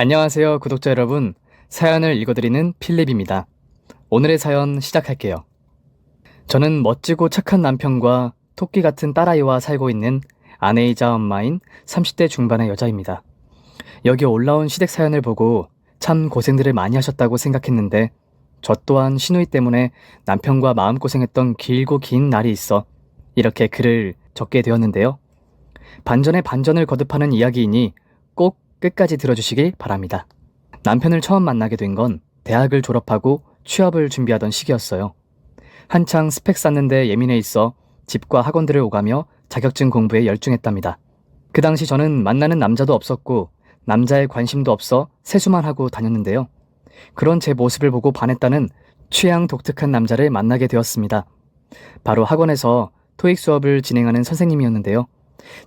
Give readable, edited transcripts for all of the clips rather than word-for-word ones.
안녕하세요, 구독자 여러분. 사연을 읽어드리는 필립입니다. 오늘의 사연 시작할게요. 저는 멋지고 착한 남편과 토끼 같은 딸아이와 살고 있는 아내이자 엄마인 30대 중반의 여자입니다. 여기 올라온 시댁 사연을 보고 참 고생들을 많이 하셨다고 생각했는데 저 또한 시누이 때문에 남편과 마음고생했던 길고 긴 날이 있어 이렇게 글을 적게 되었는데요. 반전에 반전을 거듭하는 이야기이니 꼭 끝까지 들어주시길 바랍니다. 남편을 처음 만나게 된 건 대학을 졸업하고 취업을 준비하던 시기였어요. 한창 스펙 쌓는데 예민해 있어 집과 학원들을 오가며 자격증 공부에 열중했답니다. 그 당시 저는 만나는 남자도 없었고 남자의 관심도 없어 세수만 하고 다녔는데요. 그런 제 모습을 보고 반했다는 취향 독특한 남자를 만나게 되었습니다. 바로 학원에서 토익 수업을 진행하는 선생님이었는데요.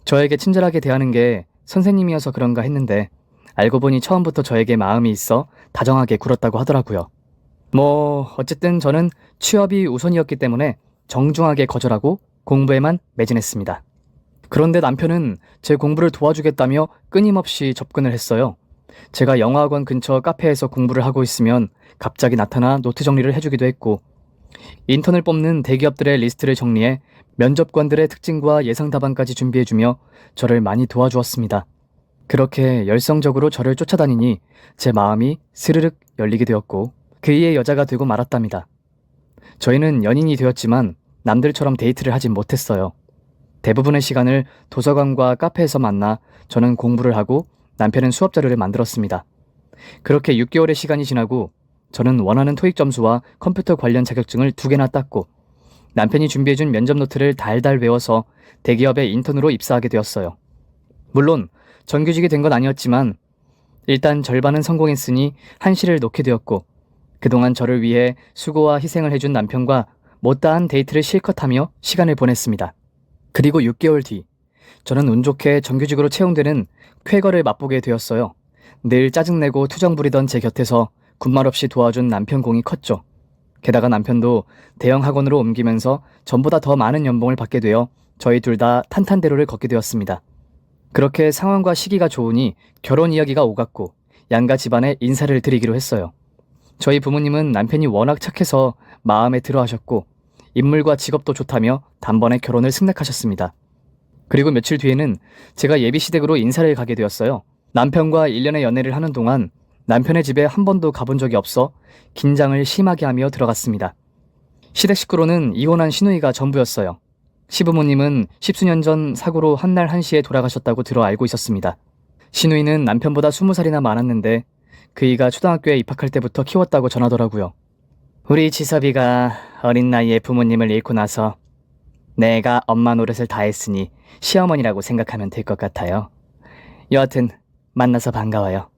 저에게 친절하게 대하는 게 선생님이어서 그런가 했는데 알고 보니 처음부터 저에게 마음이 있어 다정하게 굴었다고 하더라고요. 어쨌든 저는 취업이 우선이었기 때문에 정중하게 거절하고 공부에만 매진했습니다. 그런데 남편은 제 공부를 도와주겠다며 끊임없이 접근을 했어요. 제가 영어학원 근처 카페에서 공부를 하고 있으면 갑자기 나타나 노트 정리를 해주기도 했고, 인턴을 뽑는 대기업들의 리스트를 정리해 면접관들의 특징과 예상 답안까지 준비해주며 저를 많이 도와주었습니다. 그렇게 열성적으로 저를 쫓아다니니 제 마음이 스르륵 열리게 되었고 그이의 여자가 되고 말았답니다. 저희는 연인이 되었지만 남들처럼 데이트를 하진 못했어요. 대부분의 시간을 도서관과 카페에서 만나 저는 공부를 하고 남편은 수업 자료를 만들었습니다. 그렇게 6개월의 시간이 지나고 저는 원하는 토익 점수와 컴퓨터 관련 자격증을 2개나 땄고 남편이 준비해준 면접 노트를 달달 외워서 대기업의 인턴으로 입사하게 되었어요. 물론 정규직이 된 건 아니었지만 일단 절반은 성공했으니 한시를 놓게 되었고 그동안 저를 위해 수고와 희생을 해준 남편과 못다한 데이트를 실컷 하며 시간을 보냈습니다. 그리고 6개월 뒤 저는 운 좋게 정규직으로 채용되는 쾌거를 맛보게 되었어요. 늘 짜증내고 투정 부리던 제 곁에서 군말 없이 도와준 남편 공이 컸죠. 게다가 남편도 대형 학원으로 옮기면서 전보다 더 많은 연봉을 받게 되어 저희 둘 다 탄탄대로를 걷게 되었습니다. 그렇게 상황과 시기가 좋으니 결혼 이야기가 오갔고 양가 집안에 인사를 드리기로 했어요. 저희 부모님은 남편이 워낙 착해서 마음에 들어 하셨고 인물과 직업도 좋다며 단번에 결혼을 승낙하셨습니다. 그리고 며칠 뒤에는 제가 예비시댁으로 인사를 가게 되었어요. 남편과 1년의 연애를 하는 동안 남편의 집에 한 번도 가본 적이 없어 긴장을 심하게 하며 들어갔습니다. 시댁 식구로는 이혼한 시누이가 전부였어요. 시부모님은 10수년 전 사고로 한날 한시에 돌아가셨다고 들어 알고 있었습니다. 시누이는 남편보다 20살이나 많았는데 그이가 초등학교에 입학할 때부터 키웠다고 전하더라고요. 우리 지섭이가 어린 나이에 부모님을 잃고 나서 내가 엄마 노릇을 다 했으니 시어머니라고 생각하면 될 것 같아요. 여하튼 만나서 반가워요.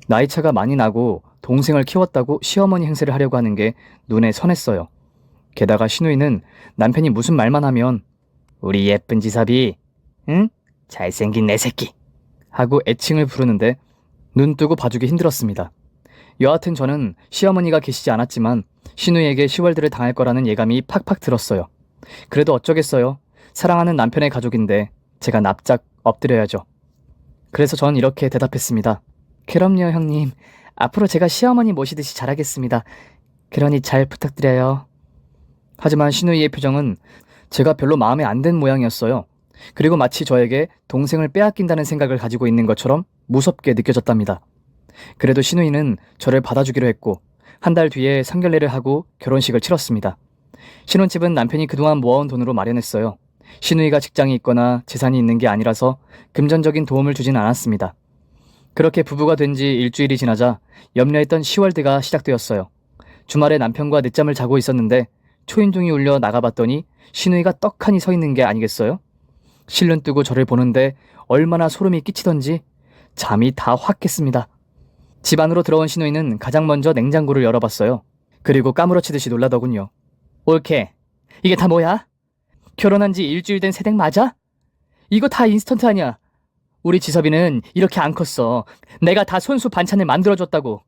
나이차가 많이 나고 동생을 키웠다고 시어머니 행세를 하려고 하는 게 눈에 선했어요. 게다가 시누이는 남편이 무슨 말만 하면 우리 예쁜 지섭이, 응? 잘생긴 내 새끼 하고 애칭을 부르는데 눈 뜨고 봐주기 힘들었습니다. 여하튼 저는 시어머니가 계시지 않았지만 시누이에게 시월드를 당할 거라는 예감이 팍팍 들었어요. 그래도 어쩌겠어요. 사랑하는 남편의 가족인데 제가 납작 엎드려야죠. 그래서 전 이렇게 대답했습니다. 그럼요, 형님. 앞으로 제가 시어머니 모시듯이 잘하겠습니다. 그러니 잘 부탁드려요. 하지만 시누이의 표정은 제가 별로 마음에 안 든 모양이었어요. 그리고 마치 저에게 동생을 빼앗긴다는 생각을 가지고 있는 것처럼 무섭게 느껴졌답니다. 그래도 시누이는 저를 받아주기로 했고 한 달 뒤에 상견례를 하고 결혼식을 치렀습니다. 신혼집은 남편이 그동안 모아온 돈으로 마련했어요. 시누이가 직장이 있거나 재산이 있는 게 아니라서 금전적인 도움을 주진 않았습니다. 그렇게 부부가 된 지 일주일이 지나자 염려했던 시월드가 시작되었어요. 주말에 남편과 늦잠을 자고 있었는데 초인종이 울려 나가봤더니 시누이가 떡하니 서 있는 게 아니겠어요? 실눈 뜨고 저를 보는데 얼마나 소름이 끼치던지 잠이 다 확 깼습니다. 집 안으로 들어온 시누이는 가장 먼저 냉장고를 열어봤어요. 그리고 까무러치듯이 놀라더군요. 올케, 이게 다 뭐야? 결혼한 지 일주일 된 새댁 맞아? 이거 다 인스턴트 아니야? 우리 지섭이는 이렇게 안 컸어. 내가 다 손수 반찬을 만들어줬다고.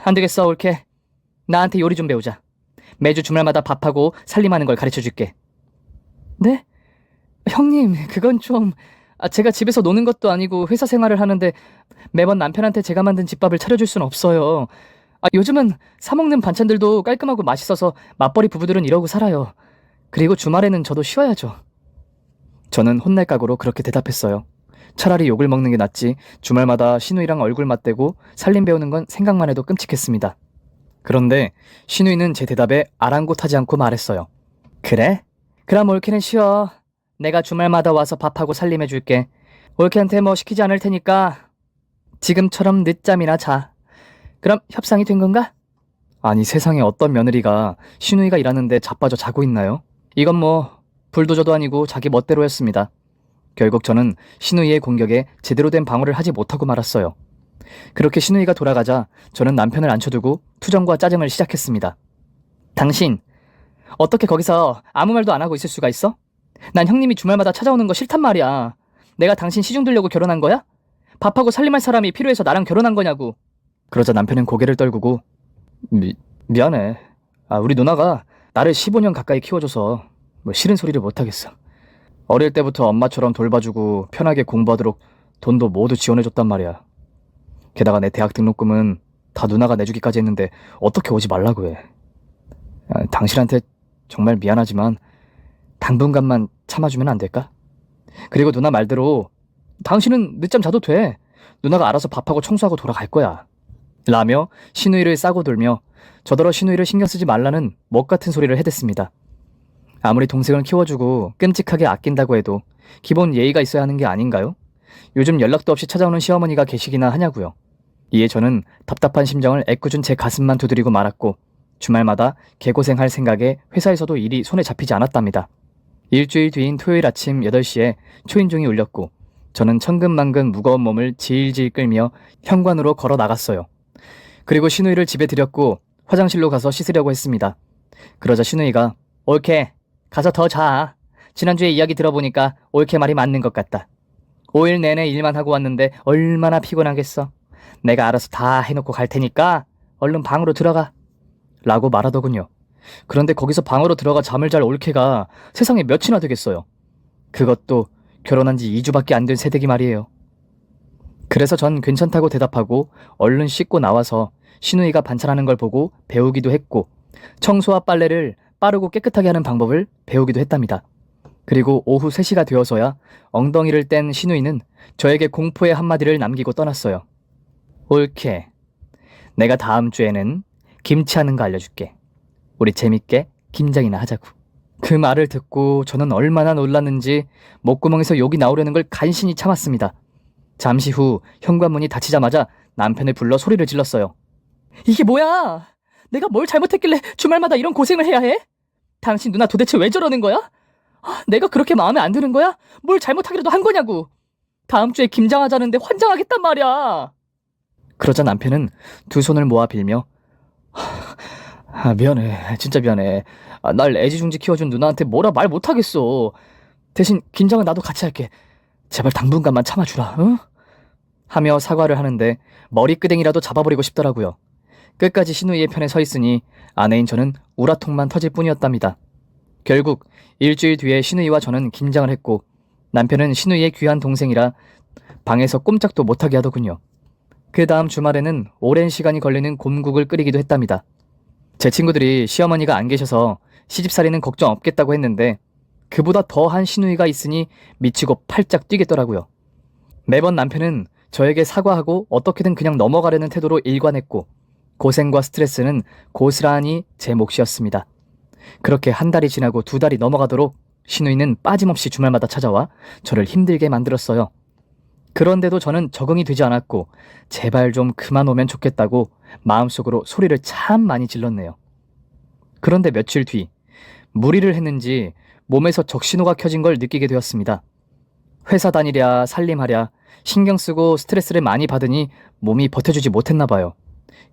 안 되겠어, 올케. 나한테 요리 좀 배우자. 매주 주말마다 밥하고 살림하는 걸 가르쳐줄게. 네? 형님, 그건 좀... 제가 집에서 노는 것도 아니고 회사 생활을 하는데 매번 남편한테 제가 만든 집밥을 차려줄 순 없어요. 요즘은 사 먹는 반찬들도 깔끔하고 맛있어서 맞벌이 부부들은 이러고 살아요. 그리고 주말에는 저도 쉬어야죠. 저는 혼날 각오로 그렇게 대답했어요. 차라리 욕을 먹는 게 낫지 주말마다 신우이랑 얼굴 맞대고 살림 배우는 건 생각만 해도 끔찍했습니다. 그런데 신우이는 제 대답에 아랑곳하지 않고 말했어요. 그래? 그럼 올케는 쉬어. 내가 주말마다 와서 밥하고 살림해줄게. 올케한테 뭐 시키지 않을 테니까 지금처럼 늦잠이나 자. 그럼 협상이 된 건가? 아니 세상에 어떤 며느리가 신우이가 일하는데 자빠져 자고 있나요? 이건 뭐 불도저도 아니고 자기 멋대로였습니다. 결국 저는 신우이의 공격에 제대로 된 방어를 하지 못하고 말았어요. 그렇게 신우이가 돌아가자 저는 남편을 앉혀두고 투정과 짜증을 시작했습니다. 당신 어떻게 거기서 아무 말도 안 하고 있을 수가 있어? 난 형님이 주말마다 찾아오는 거 싫단 말이야. 내가 당신 시중 들려고 결혼한 거야? 밥하고 살림할 사람이 필요해서 나랑 결혼한 거냐고. 그러자 남편은 고개를 떨구고 미안해. 우리 누나가 나를 15년 가까이 키워줘서 뭐 싫은 소리를 못하겠어. 어릴 때부터 엄마처럼 돌봐주고 편하게 공부하도록 돈도 모두 지원해줬단 말이야. 게다가 내 대학 등록금은 다 누나가 내주기까지 했는데 어떻게 오지 말라고 해. 당신한테 정말 미안하지만 당분간만 참아주면 안 될까? 그리고 누나 말대로 당신은 늦잠 자도 돼. 누나가 알아서 밥하고 청소하고 돌아갈 거야. 라며 신우이를 싸고 돌며 저더러 신우이를 신경 쓰지 말라는 먹 같은 소리를 해댔습니다. 아무리 동생을 키워주고 끔찍하게 아낀다고 해도 기본 예의가 있어야 하는 게 아닌가요? 요즘 연락도 없이 찾아오는 시어머니가 계시기나 하냐고요. 이에 저는 답답한 심정을 애꿎은 제 가슴만 두드리고 말았고 주말마다 개고생할 생각에 회사에서도 일이 손에 잡히지 않았답니다. 일주일 뒤인 토요일 아침 8시에 초인종이 울렸고 저는 천근만근 무거운 몸을 질질 끌며 현관으로 걸어 나갔어요. 그리고 신우이를 집에 들였고 화장실로 가서 씻으려고 했습니다. 그러자 신우이가 올케 가서 더 자. 지난주에 이야기 들어보니까 올케 말이 맞는 것 같다. 5일 내내 일만 하고 왔는데 얼마나 피곤하겠어. 내가 알아서 다 해놓고 갈 테니까 얼른 방으로 들어가. 라고 말하더군요. 그런데 거기서 방으로 들어가 잠을 잘 올케가 세상에 몇이나 되겠어요. 그것도 결혼한 지 2주밖에 안 된 새댁이 말이에요. 그래서 전 괜찮다고 대답하고 얼른 씻고 나와서 신우이가 반찬하는 걸 보고 배우기도 했고 청소와 빨래를 빠르고 깨끗하게 하는 방법을 배우기도 했답니다. 그리고 오후 3시가 되어서야 엉덩이를 뗀 신우이는 저에게 공포의 한마디를 남기고 떠났어요. 올케, 내가 다음 주에는 김치하는 거 알려줄게. 우리 재밌게 김장이나 하자고. 그 말을 듣고 저는 얼마나 놀랐는지 목구멍에서 욕이 나오려는 걸 간신히 참았습니다. 잠시 후 현관문이 닫히자마자 남편을 불러 소리를 질렀어요. 이게 뭐야? 내가 뭘 잘못했길래 주말마다 이런 고생을 해야 해? 당신 누나 도대체 왜 저러는 거야? 내가 그렇게 마음에 안 드는 거야? 뭘 잘못하기라도 한 거냐고. 다음 주에 김장하자는데 환장하겠단 말이야. 그러자 남편은 두 손을 모아 빌며 미안해. 진짜 미안해. 날 애지중지 키워준 누나한테 뭐라 말 못하겠어. 대신 김장은 나도 같이 할게. 제발 당분간만 참아주라. 응? 하며 사과를 하는데 머리끄댕이라도 잡아버리고 싶더라고요. 끝까지 신우이의 편에 서 있으니 아내인 저는 우라통만 터질 뿐이었답니다. 결국 일주일 뒤에 신우이와 저는 김장을 했고 남편은 신우이의 귀한 동생이라 방에서 꼼짝도 못하게 하더군요. 그 다음 주말에는 오랜 시간이 걸리는 곰국을 끓이기도 했답니다. 제 친구들이 시어머니가 안 계셔서 시집살이는 걱정 없겠다고 했는데 그보다 더한 신우이가 있으니 미치고 팔짝 뛰겠더라고요. 매번 남편은 저에게 사과하고 어떻게든 그냥 넘어가려는 태도로 일관했고 고생과 스트레스는 고스란히 제 몫이었습니다. 그렇게 한 달이 지나고 2달이 넘어가도록 신우이는 빠짐없이 주말마다 찾아와 저를 힘들게 만들었어요. 그런데도 저는 적응이 되지 않았고 제발 좀 그만 오면 좋겠다고 마음속으로 소리를 참 많이 질렀네요. 그런데 며칠 뒤 무리를 했는지 몸에서 적신호가 켜진 걸 느끼게 되었습니다. 회사 다니랴 살림하랴 신경 쓰고 스트레스를 많이 받으니 몸이 버텨주지 못했나 봐요.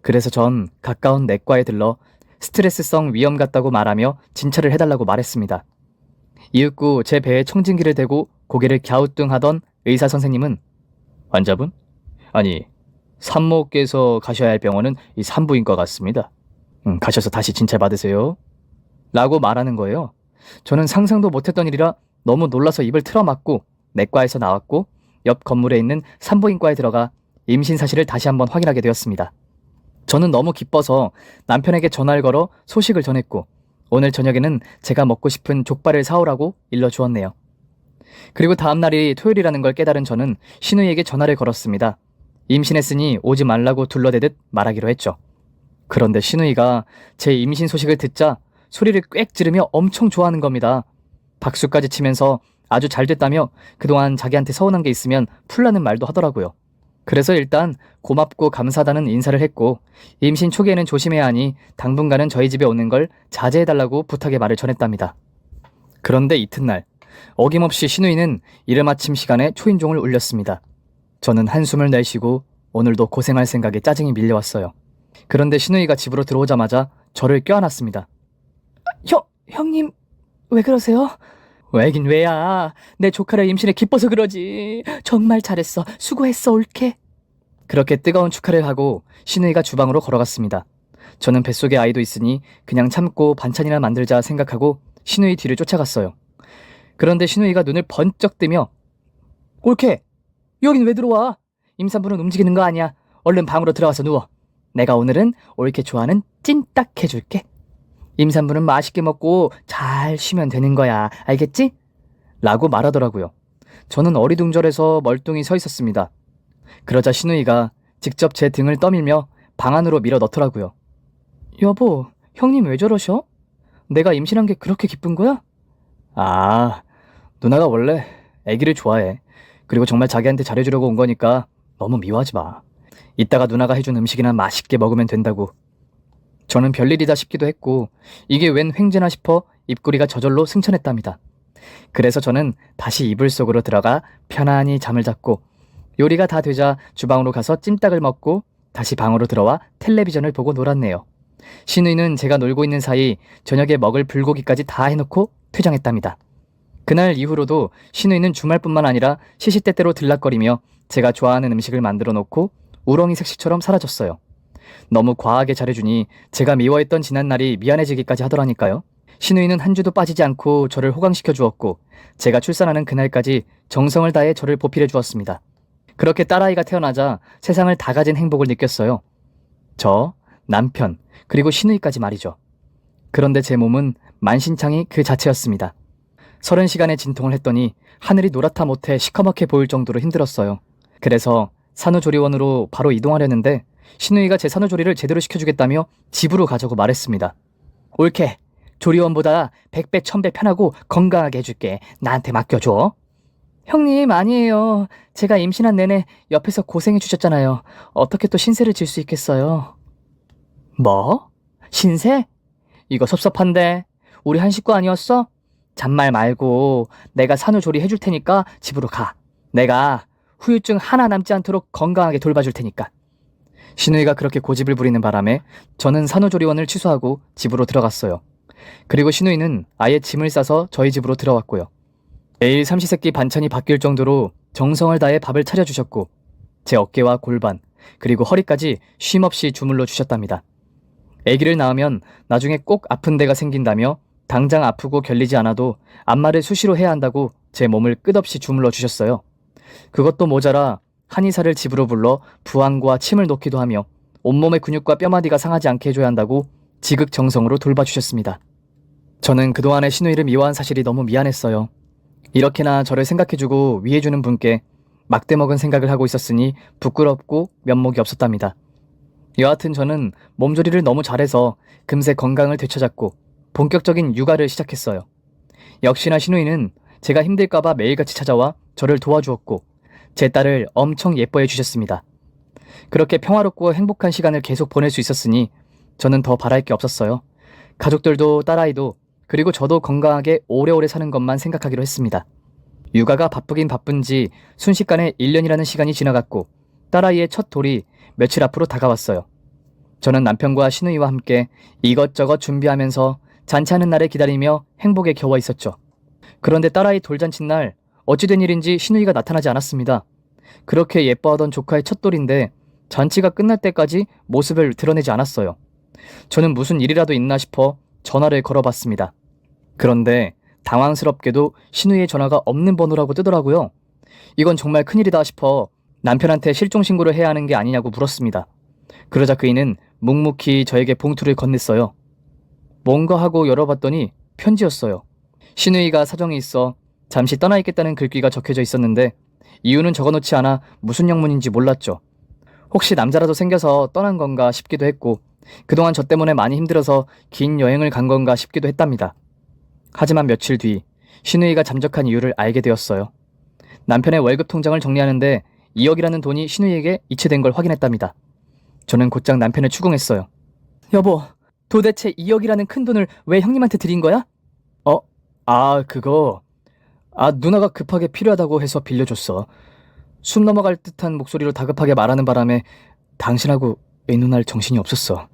그래서 전 가까운 내과에 들러 스트레스성 위염 같다고 말하며 진찰을 해달라고 말했습니다. 이윽고 제 배에 청진기를 대고 고개를 갸우뚱하던 의사 선생님은 환자분? 아니, 산모께서 가셔야 할 병원은 이 산부인 것 같습니다. 가셔서 다시 진찰 받으세요. 라고 말하는 거예요. 저는 상상도 못했던 일이라 너무 놀라서 입을 틀어막고 내과에서 나왔고 옆 건물에 있는 산부인과에 들어가 임신 사실을 다시 한번 확인하게 되었습니다. 저는 너무 기뻐서 남편에게 전화를 걸어 소식을 전했고 오늘 저녁에는 제가 먹고 싶은 족발을 사오라고 일러주었네요. 그리고 다음 날이 토요일이라는 걸 깨달은 저는 신우이에게 전화를 걸었습니다. 임신했으니 오지 말라고 둘러대듯 말하기로 했죠. 그런데 신우이가 제 임신 소식을 듣자 소리를 꽥 지르며 엄청 좋아하는 겁니다. 박수까지 치면서 아주 잘 됐다며 그동안 자기한테 서운한 게 있으면 풀라는 말도 하더라고요. 그래서 일단 고맙고 감사하다는 인사를 했고 임신 초기에는 조심해야 하니 당분간은 저희 집에 오는 걸 자제해달라고 부탁의 말을 전했답니다. 그런데 이튿날 어김없이 신우이는 이른 아침 시간에 초인종을 울렸습니다. 저는 한숨을 내쉬고 오늘도 고생할 생각에 짜증이 밀려왔어요. 그런데 신우이가 집으로 들어오자마자 저를 껴안았습니다. 형님 왜 그러세요? 왜긴 왜야. 내 조카를 임신해 기뻐서 그러지. 정말 잘했어. 수고했어 올케. 그렇게 뜨거운 축하를 하고 신우이가 주방으로 걸어갔습니다. 저는 뱃속에 아이도 있으니 그냥 참고 반찬이나 만들자 생각하고 신우이 뒤를 쫓아갔어요. 그런데 신우이가 눈을 번쩍 뜨며 올케, 여긴 왜 들어와? 임산부는 움직이는 거 아니야. 얼른 방으로 들어가서 누워. 내가 오늘은 올케 좋아하는 찐딱 해줄게. 임산부는 맛있게 먹고 잘 쉬면 되는 거야. 알겠지? 라고 말하더라고요. 저는 어리둥절해서 멀뚱히 서 있었습니다. 그러자 신우이가 직접 제 등을 떠밀며 방 안으로 밀어 넣더라고요. 여보, 형님 왜 저러셔? 내가 임신한 게 그렇게 기쁜 거야? 아, 누나가 원래 아기를 좋아해. 그리고 정말 자기한테 잘해주려고 온 거니까 너무 미워하지 마. 이따가 누나가 해준 음식이나 맛있게 먹으면 된다고. 저는 별일이다 싶기도 했고 이게 웬 횡재나 싶어 입꼬리가 저절로 승천했답니다. 그래서 저는 다시 이불 속으로 들어가 편안히 잠을 잤고 요리가 다 되자 주방으로 가서 찜닭을 먹고 다시 방으로 들어와 텔레비전을 보고 놀았네요. 신우이는 제가 놀고 있는 사이 저녁에 먹을 불고기까지 다 해놓고 퇴장했답니다. 그날 이후로도 신우이는 주말뿐만 아니라 시시때때로 들락거리며 제가 좋아하는 음식을 만들어 놓고 우렁이 색시처럼 사라졌어요. 너무 과하게 잘해주니 제가 미워했던 지난날이 미안해지기까지 하더라니까요. 신우이는 한 주도 빠지지 않고 저를 호강시켜 주었고 제가 출산하는 그날까지 정성을 다해 저를 보필해 주었습니다. 그렇게 딸아이가 태어나자 세상을 다 가진 행복을 느꼈어요. 저, 남편, 그리고 신우이까지 말이죠. 그런데 제 몸은 만신창이 그 자체였습니다. 30시간의 진통을 했더니 하늘이 노랗다 못해 시커멓게 보일 정도로 힘들었어요. 그래서 산후조리원으로 바로 이동하려는데 신우이가 제 산후조리를 제대로 시켜주겠다며 집으로 가자고 말했습니다. 옳게, 조리원보다 100배 1000배 편하고 건강하게 해줄게. 나한테 맡겨줘. 형님 아니에요. 제가 임신한 내내 옆에서 고생해 주셨잖아요. 어떻게 또 신세를 질 수 있겠어요. 뭐? 신세? 이거 섭섭한데. 우리 한 식구 아니었어? 잔말 말고 내가 산후조리 해줄 테니까 집으로 가. 내가 후유증 하나 남지 않도록 건강하게 돌봐줄 테니까. 신우이가 그렇게 고집을 부리는 바람에 저는 산후조리원을 취소하고 집으로 들어갔어요. 그리고 신우이는 아예 짐을 싸서 저희 집으로 들어왔고요. 매일 삼시세끼 반찬이 바뀔 정도로 정성을 다해 밥을 차려주셨고 제 어깨와 골반 그리고 허리까지 쉼없이 주물러 주셨답니다. 아기를 낳으면 나중에 꼭 아픈 데가 생긴다며 당장 아프고 결리지 않아도 안마를 수시로 해야 한다고 제 몸을 끝없이 주물러 주셨어요. 그것도 모자라 한의사를 집으로 불러 부항과 침을 놓기도 하며 온몸의 근육과 뼈마디가 상하지 않게 해줘야 한다고 지극정성으로 돌봐주셨습니다. 저는 그동안의 신우이를 미워한 사실이 너무 미안했어요. 이렇게나 저를 생각해주고 위해주는 분께 막대먹은 생각을 하고 있었으니 부끄럽고 면목이 없었답니다. 여하튼 저는 몸조리를 너무 잘해서 금세 건강을 되찾았고 본격적인 육아를 시작했어요. 역시나 신우이는 제가 힘들까봐 매일같이 찾아와 저를 도와주었고 제 딸을 엄청 예뻐해 주셨습니다. 그렇게 평화롭고 행복한 시간을 계속 보낼 수 있었으니 저는 더 바랄 게 없었어요. 가족들도 딸아이도 그리고 저도 건강하게 오래오래 사는 것만 생각하기로 했습니다. 육아가 바쁘긴 바쁜지 순식간에 1년이라는 시간이 지나갔고 딸아이의 첫 돌이 며칠 앞으로 다가왔어요. 저는 남편과 신우이와 함께 이것저것 준비하면서 잔치하는 날을 기다리며 행복에 겨워 있었죠. 그런데 딸아이 돌잔치 날 어찌된 일인지 신우이가 나타나지 않았습니다. 그렇게 예뻐하던 조카의 첫 돌인데 잔치가 끝날 때까지 모습을 드러내지 않았어요. 저는 무슨 일이라도 있나 싶어 전화를 걸어봤습니다. 그런데 당황스럽게도 신우이의 전화가 없는 번호라고 뜨더라고요. 이건 정말 큰일이다 싶어 남편한테 실종 신고를 해야 하는 게 아니냐고 물었습니다. 그러자 그이는 묵묵히 저에게 봉투를 건넸어요. 뭔가 하고 열어봤더니 편지였어요. 신우이가 사정이 있어 잠시 떠나 있겠다는 글귀가 적혀져 있었는데 이유는 적어놓지 않아 무슨 영문인지 몰랐죠. 혹시 남자라도 생겨서 떠난 건가 싶기도 했고 그동안 저 때문에 많이 힘들어서 긴 여행을 간 건가 싶기도 했답니다. 하지만 며칠 뒤 신우이가 잠적한 이유를 알게 되었어요. 남편의 월급 통장을 정리하는데 2억이라는 돈이 신우이에게 이체된 걸 확인했답니다. 저는 곧장 남편을 추궁했어요. 여보, 도대체 2억이라는 큰 돈을 왜 형님한테 드린 거야? 그거... 누나가 급하게 필요하다고 해서 빌려줬어. 숨 넘어갈 듯한 목소리로 다급하게 말하는 바람에 당신하고 의논할 정신이 없었어.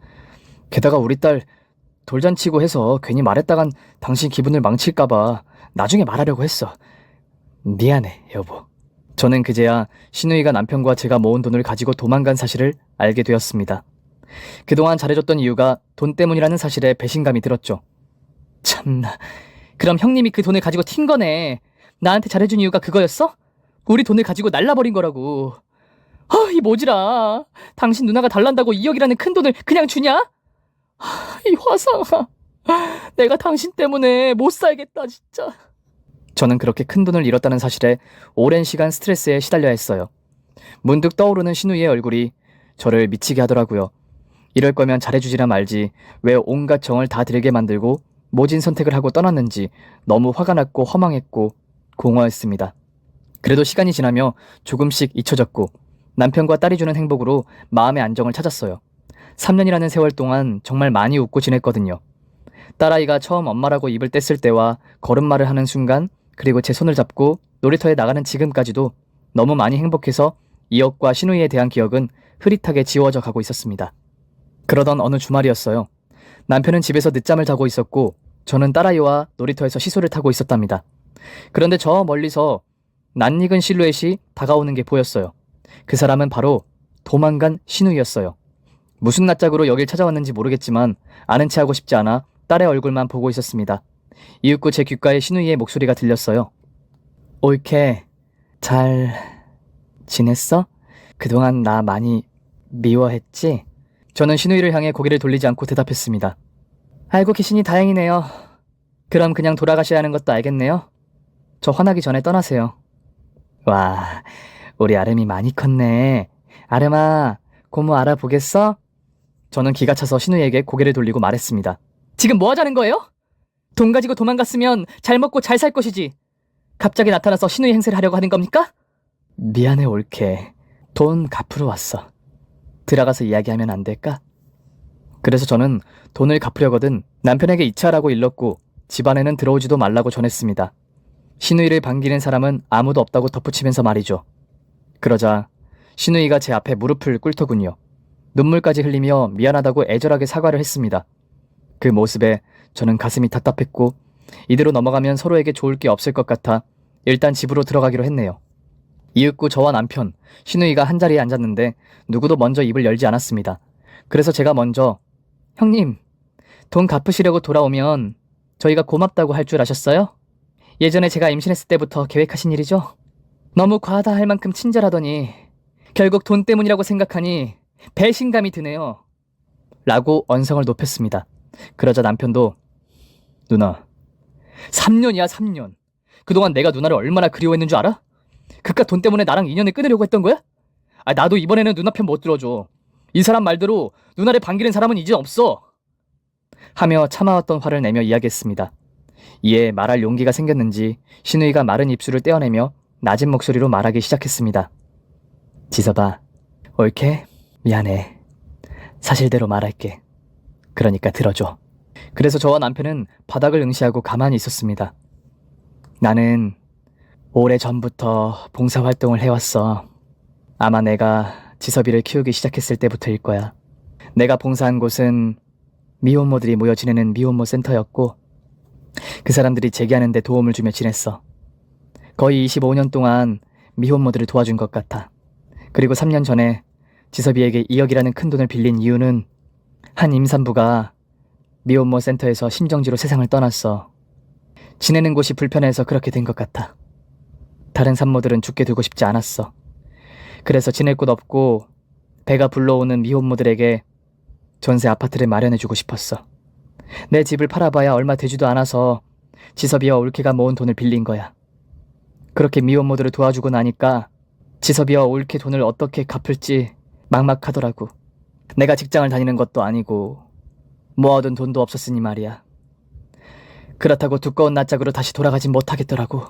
게다가 우리 딸 돌잔치고 해서 괜히 말했다간 당신 기분을 망칠까봐 나중에 말하려고 했어. 미안해, 여보. 저는 그제야 신우이가 남편과 제가 모은 돈을 가지고 도망간 사실을 알게 되었습니다. 그동안 잘해줬던 이유가 돈 때문이라는 사실에 배신감이 들었죠. 참나, 그럼 형님이 그 돈을 가지고 튄 거네. 나한테 잘해준 이유가 그거였어? 우리 돈을 가지고 날라버린 거라고. 이 모지라. 당신 누나가 달란다고 2억이라는 큰 돈을 그냥 주냐? 이 화상아. 내가 당신 때문에 못 살겠다 진짜. 저는 그렇게 큰 돈을 잃었다는 사실에 오랜 시간 스트레스에 시달려야 했어요. 문득 떠오르는 신우이의 얼굴이 저를 미치게 하더라고요. 이럴 거면 잘해주지나 말지 왜 온갖 정을 다 들게 만들고 모진 선택을 하고 떠났는지 너무 화가 났고 허망했고 공허했습니다. 그래도 시간이 지나며 조금씩 잊혀졌고 남편과 딸이 주는 행복으로 마음의 안정을 찾았어요. 3년이라는 세월 동안 정말 많이 웃고 지냈거든요. 딸아이가 처음 엄마라고 입을 뗐을 때와 걸음마를 하는 순간 그리고 제 손을 잡고 놀이터에 나가는 지금까지도 너무 많이 행복해서 이억과 신우이에 대한 기억은 흐릿하게 지워져 가고 있었습니다. 그러던 어느 주말이었어요. 남편은 집에서 늦잠을 자고 있었고 저는 딸아이와 놀이터에서 시소를 타고 있었답니다. 그런데 저 멀리서 낯익은 실루엣이 다가오는 게 보였어요. 그 사람은 바로 도망간 신우이였어요. 무슨 낯짝으로 여길 찾아왔는지 모르겠지만 아는 체하고 싶지 않아 딸의 얼굴만 보고 있었습니다. 이윽고 제 귓가에 신우이의 목소리가 들렸어요. 올케, 잘 지냈어? 그동안 나 많이 미워했지? 저는 신우이를 향해 고개를 돌리지 않고 대답했습니다. 알고 계시니 다행이네요. 그럼 그냥 돌아가셔야 하는 것도 알겠네요. 저 화나기 전에 떠나세요. 와, 우리 아름이 많이 컸네. 아름아, 고모 알아보겠어? 저는 기가 차서 신우이에게 고개를 돌리고 말했습니다. 지금 뭐 하자는 거예요? 돈 가지고 도망갔으면 잘 먹고 잘 살 것이지. 갑자기 나타나서 신우이 행세를 하려고 하는 겁니까? 미안해 올케. 돈 갚으러 왔어. 들어가서 이야기하면 안 될까? 그래서 저는 돈을 갚으려거든 남편에게 이체하라고 일렀고 집안에는 들어오지도 말라고 전했습니다. 신우이를 반기는 사람은 아무도 없다고 덧붙이면서 말이죠. 그러자 신우이가 제 앞에 무릎을 꿇더군요. 눈물까지 흘리며 미안하다고 애절하게 사과를 했습니다. 그 모습에 저는 가슴이 답답했고 이대로 넘어가면 서로에게 좋을 게 없을 것 같아 일단 집으로 들어가기로 했네요. 이윽고 저와 남편, 신우이가 한자리에 앉았는데 누구도 먼저 입을 열지 않았습니다. 그래서 제가 먼저 형님, 돈 갚으시려고 돌아오면 저희가 고맙다고 할 줄 아셨어요? 예전에 제가 임신했을 때부터 계획하신 일이죠? 너무 과하다 할 만큼 친절하더니 결국 돈 때문이라고 생각하니 배신감이 드네요. 라고 언성을 높였습니다. 그러자 남편도 누나, 3년이야 3년. 그동안 내가 누나를 얼마나 그리워했는 줄 알아? 그깟 돈 때문에 나랑 인연을 끊으려고 했던 거야? 나도 이번에는 누나 편 못 들어줘. 이 사람 말대로 누나를 반기는 사람은 이제 없어. 하며 참아왔던 화를 내며 이야기했습니다. 이에 말할 용기가 생겼는지 신우이가 마른 입술을 떼어내며 낮은 목소리로 말하기 시작했습니다. 지서봐, 올케? 미안해. 사실대로 말할게. 그러니까 들어줘. 그래서 저와 남편은 바닥을 응시하고 가만히 있었습니다. 나는 오래전부터 봉사활동을 해왔어. 아마 내가 지섭이를 키우기 시작했을 때부터일 거야. 내가 봉사한 곳은 미혼모들이 모여 지내는 미혼모 센터였고 그 사람들이 재기하는 데 도움을 주며 지냈어. 거의 25년 동안 미혼모들을 도와준 것 같아. 그리고 3년 전에 지섭이에게 2억이라는 큰 돈을 빌린 이유는 한 임산부가 미혼모 센터에서 심정지로 세상을 떠났어. 지내는 곳이 불편해서 그렇게 된 것 같아. 다른 산모들은 죽게 두고 싶지 않았어. 그래서 지낼 곳 없고 배가 불러오는 미혼모들에게 전세 아파트를 마련해주고 싶었어. 내 집을 팔아봐야 얼마 되지도 않아서 지섭이와 올케가 모은 돈을 빌린 거야. 그렇게 미혼모들을 도와주고 나니까 지섭이와 올케 돈을 어떻게 갚을지 막막하더라고. 내가 직장을 다니는 것도 아니고 모아둔 돈도 없었으니 말이야. 그렇다고 두꺼운 낯짝으로 다시 돌아가진 못하겠더라고.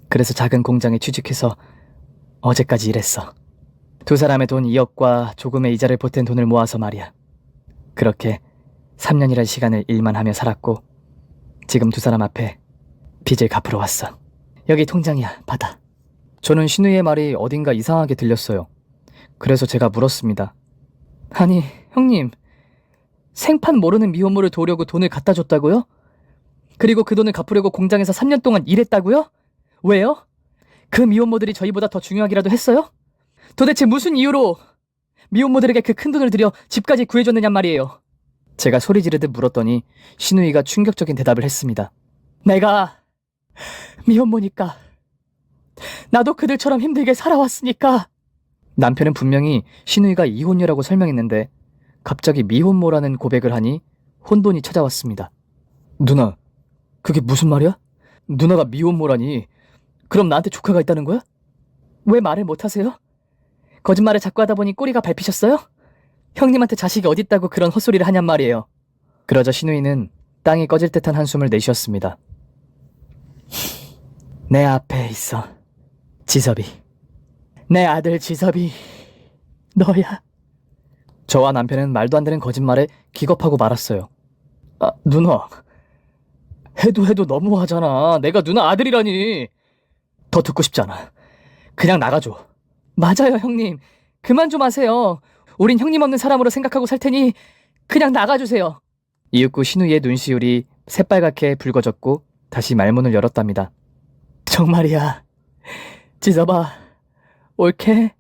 그래서 작은 공장에 취직해서 어제까지 일했어. 두 사람의 돈 2억과 조금의 이자를 보탠 돈을 모아서 말이야. 그렇게 3년이란 시간을 일만 하며 살았고 지금 두 사람 앞에 빚을 갚으러 왔어. 여기 통장이야, 받아. 저는 신우이의 말이 어딘가 이상하게 들렸어요. 그래서 제가 물었습니다. 아니, 형님, 생판 모르는 미혼모를 도우려고 돈을 갖다 줬다고요? 그리고 그 돈을 갚으려고 공장에서 3년 동안 일했다고요? 왜요? 그 미혼모들이 저희보다 더 중요하기라도 했어요? 도대체 무슨 이유로 미혼모들에게 그 큰 돈을 들여 집까지 구해줬느냔 말이에요. 제가 소리 지르듯 물었더니 신우이가 충격적인 대답을 했습니다. 내가 미혼모니까. 나도 그들처럼 힘들게 살아왔으니까. 남편은 분명히 신우이가 이혼녀라고 설명했는데 갑자기 미혼모라는 고백을 하니 혼돈이 찾아왔습니다. 누나, 그게 무슨 말이야? 누나가 미혼모라니. 그럼 나한테 조카가 있다는 거야? 왜 말을 못하세요? 거짓말을 자꾸 하다 보니 꼬리가 밟히셨어요? 형님한테 자식이 어딨다고 그런 헛소리를 하냔 말이에요. 그러자 신우이는 땅이 꺼질 듯한 한숨을 내쉬었습니다. 내 앞에 있어, 지섭이. 내 아들 지섭이 너야. 저와 남편은 말도 안 되는 거짓말에 기겁하고 말았어요. 아, 누나, 해도 너무하잖아. 내가 누나 아들이라니. 더 듣고 싶지 않아. 그냥 나가줘. 맞아요, 형님. 그만 좀 하세요. 우린 형님 없는 사람으로 생각하고 살 테니 그냥 나가주세요. 이윽고 신우이의 눈시울이 새빨갛게 붉어졌고 다시 말문을 열었답니다. 정말이야. 지섭아, 옳게?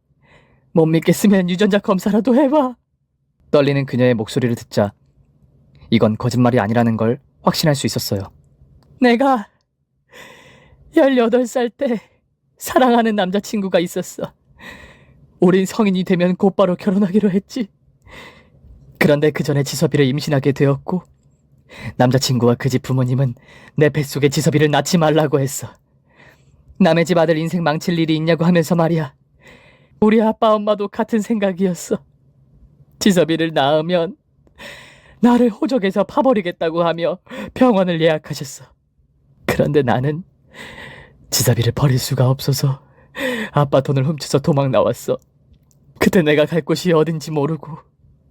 못 믿겠으면 유전자 검사라도 해봐. 떨리는 그녀의 목소리를 듣자 이건 거짓말이 아니라는 걸 확신할 수 있었어요. 내가 18살 때 사랑하는 남자친구가 있었어. 우린 성인이 되면 곧바로 결혼하기로 했지. 그런데 그 전에 지섭이를 임신하게 되었고 남자친구와 그 집 부모님은 내 뱃속에 지섭이를 낳지 말라고 했어. 남의 집 아들 인생 망칠 일이 있냐고 하면서 말이야. 우리 아빠 엄마도 같은 생각이었어. 지섭이를 낳으면 나를 호적에서 파버리겠다고 하며 병원을 예약하셨어. 그런데 나는 지섭이를 버릴 수가 없어서 아빠 돈을 훔쳐서 도망 나왔어. 그때 내가 갈 곳이 어딘지 모르고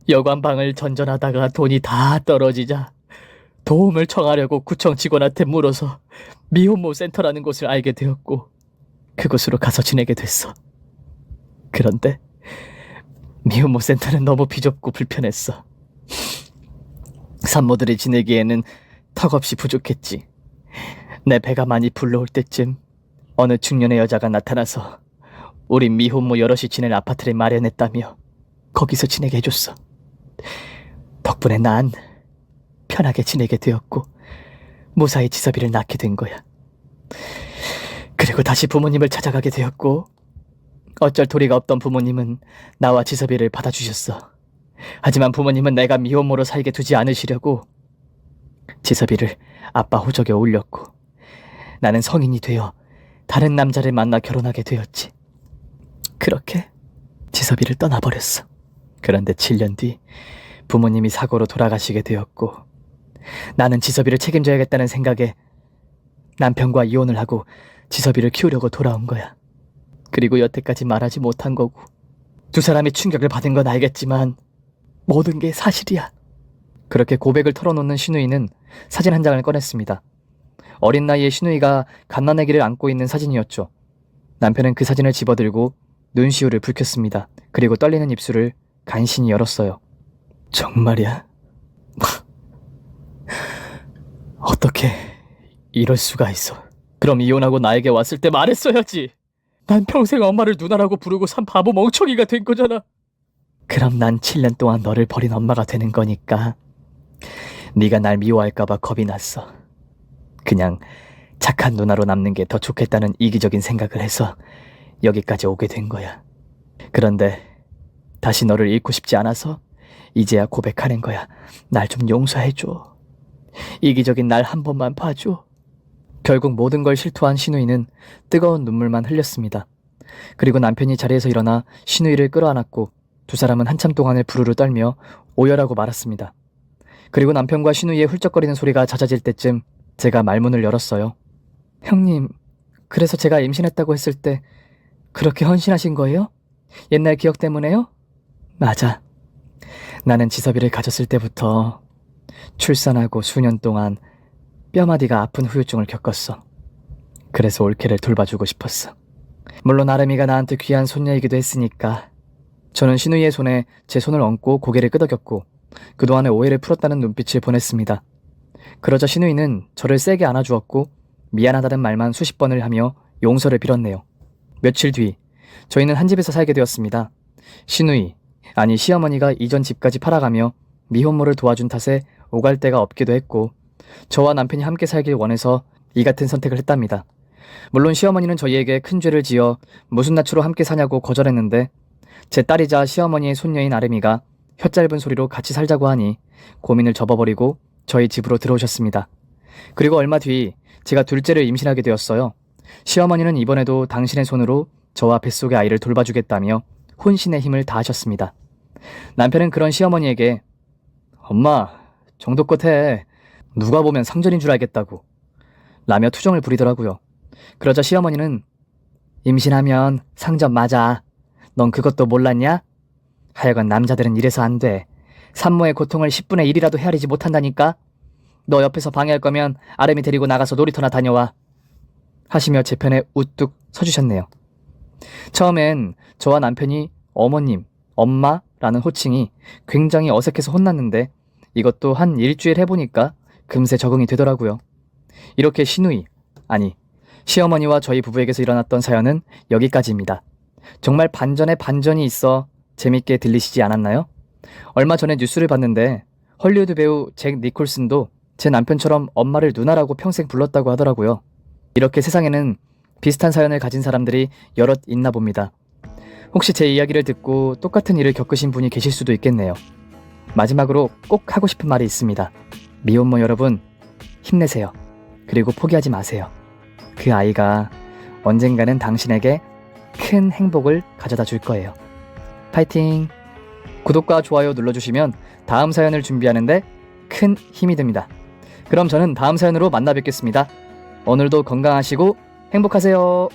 여관방을 전전하다가 돈이 다 떨어지자 도움을 청하려고 구청 직원한테 물어서 미혼모 센터라는 곳을 알게 되었고 그곳으로 가서 지내게 됐어. 그런데 미혼모 센터는 너무 비좁고 불편했어. 산모들이 지내기에는 턱없이 부족했지. 내 배가 많이 불러올 때쯤 어느 중년의 여자가 나타나서 우리 미혼모 여럿이 지낼 아파트를 마련했다며 거기서 지내게 해줬어. 덕분에 난 편하게 지내게 되었고 무사히 지섭이를 낳게 된 거야. 그리고 다시 부모님을 찾아가게 되었고 어쩔 도리가 없던 부모님은 나와 지섭이를 받아주셨어. 하지만 부모님은 내가 미혼모로 살게 두지 않으시려고 지섭이를 아빠 호적에 올렸고 나는 성인이 되어 다른 남자를 만나 결혼하게 되었지. 그렇게 지섭이를 떠나버렸어. 그런데 7년 뒤 부모님이 사고로 돌아가시게 되었고 나는 지섭이를 책임져야겠다는 생각에 남편과 이혼을 하고 지섭이를 키우려고 돌아온 거야. 그리고 여태까지 말하지 못한 거고 두 사람이 충격을 받은 건 알겠지만 모든 게 사실이야. 그렇게 고백을 털어놓는 신우이는 사진 한 장을 꺼냈습니다. 어린 나이에 신우이가 갓난아기를 안고 있는 사진이었죠. 남편은 그 사진을 집어들고 눈시울을 붉혔습니다. 그리고 떨리는 입술을 간신히 열었어요. 정말이야? 어떻게 이럴 수가 있어. 그럼 이혼하고 나에게 왔을 때 말했어야지. 난 평생 엄마를 누나라고 부르고 산 바보 멍청이가 된 거잖아. 그럼 난 7년 동안 너를 버린 엄마가 되는 거니까 네가 날 미워할까 봐 겁이 났어. 그냥 착한 누나로 남는 게 더 좋겠다는 이기적인 생각을 해서 여기까지 오게 된 거야. 그런데 다시 너를 잃고 싶지 않아서 이제야 고백하는 거야. 날 좀 용서해줘. 이기적인 날 한 번만 봐줘. 결국 모든 걸 실토한 신우이는 뜨거운 눈물만 흘렸습니다. 그리고 남편이 자리에서 일어나 신우이를 끌어안았고 두 사람은 한참 동안을 부르르 떨며 오열하고 말았습니다. 그리고 남편과 신우이의 훌쩍거리는 소리가 잦아질 때쯤 제가 말문을 열었어요. 형님, 그래서 제가 임신했다고 했을 때 그렇게 헌신하신 거예요? 옛날 기억 때문에요? 맞아. 나는 지섭이를 가졌을 때부터 출산하고 수년 동안 뼈마디가 아픈 후유증을 겪었어. 그래서 올케를 돌봐주고 싶었어. 물론 아름이가 나한테 귀한 손녀이기도 했으니까. 저는 신우이의 손에 제 손을 얹고 고개를 끄덕였고 그동안의 오해를 풀었다는 눈빛을 보냈습니다. 그러자 신우이는 저를 세게 안아주었고 미안하다는 말만 수십 번을 하며 용서를 빌었네요. 며칠 뒤 저희는 한 집에서 살게 되었습니다. 신우이, 아니 시어머니가 이전 집까지 팔아가며 미혼모를 도와준 탓에 오갈 데가 없기도 했고 저와 남편이 함께 살길 원해서 이 같은 선택을 했답니다. 물론 시어머니는 저희에게 큰 죄를 지어 무슨 낯으로 함께 사냐고 거절했는데 제 딸이자 시어머니의 손녀인 아름이가 혀 짧은 소리로 같이 살자고 하니 고민을 접어버리고 저희 집으로 들어오셨습니다. 그리고 얼마 뒤 제가 둘째를 임신하게 되었어요. 시어머니는 이번에도 당신의 손으로 저와 뱃속의 아이를 돌봐주겠다며 혼신의 힘을 다하셨습니다. 남편은 그런 시어머니에게 엄마, 정도껏 해. 누가 보면 상전인 줄 알겠다고 라며 투정을 부리더라고요. 그러자 시어머니는 임신하면 상전 맞아. 넌 그것도 몰랐냐? 하여간 남자들은 이래서 안 돼. 산모의 고통을 10분의 1이라도 헤아리지 못한다니까? 너 옆에서 방해할 거면 아름이 데리고 나가서 놀이터나 다녀와. 하시며 제 편에 우뚝 서주셨네요. 처음엔 저와 남편이 어머님, 엄마라는 호칭이 굉장히 어색해서 혼났는데 이것도 한 일주일 해보니까 금세 적응이 되더라고요. 이렇게 신우이, 아니 시어머니와 저희 부부에게서 일어났던 사연은 여기까지입니다. 정말 반전에 반전이 있어 재밌게 들리시지 않았나요? 얼마 전에 뉴스를 봤는데 헐리우드 배우 잭 니콜슨도 제 남편처럼 엄마를 누나라고 평생 불렀다고 하더라고요. 이렇게 세상에는 비슷한 사연을 가진 사람들이 여럿 있나 봅니다. 혹시 제 이야기를 듣고 똑같은 일을 겪으신 분이 계실 수도 있겠네요. 마지막으로 꼭 하고 싶은 말이 있습니다. 미혼모 여러분, 힘내세요. 그리고 포기하지 마세요. 그 아이가 언젠가는 당신에게 큰 행복을 가져다 줄 거예요. 파이팅! 구독과 좋아요 눌러주시면 다음 사연을 준비하는데 큰 힘이 됩니다. 그럼 저는 다음 사연으로 만나 뵙겠습니다. 오늘도 건강하시고 행복하세요.